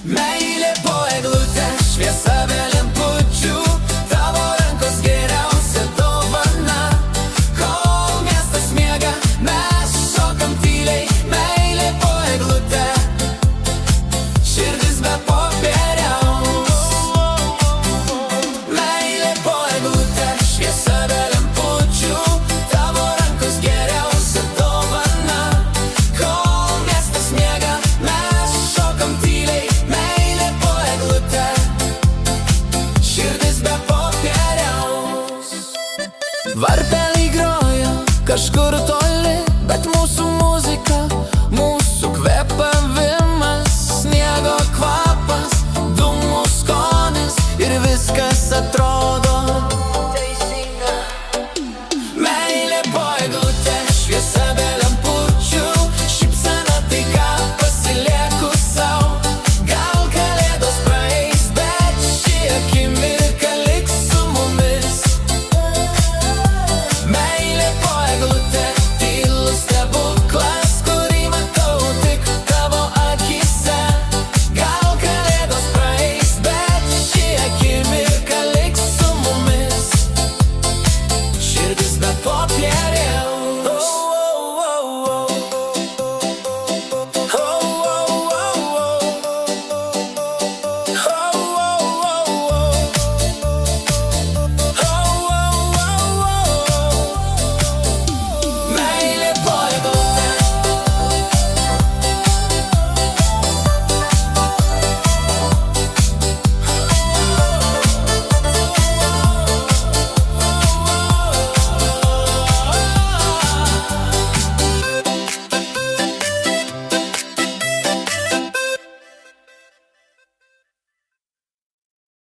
Meilė po eglute, šviesa be lempučių, tavo rankos geriausia dovana. Kol miestas miega, mes šokam tyliai. Meilė po eglute, širdis be popieriaus. Meilė po eglute, šviesa be lempučių, tavo rankos geriausia dovana. Kol miestas miega, mes šokam tyliai. Varpeliai groja kažkur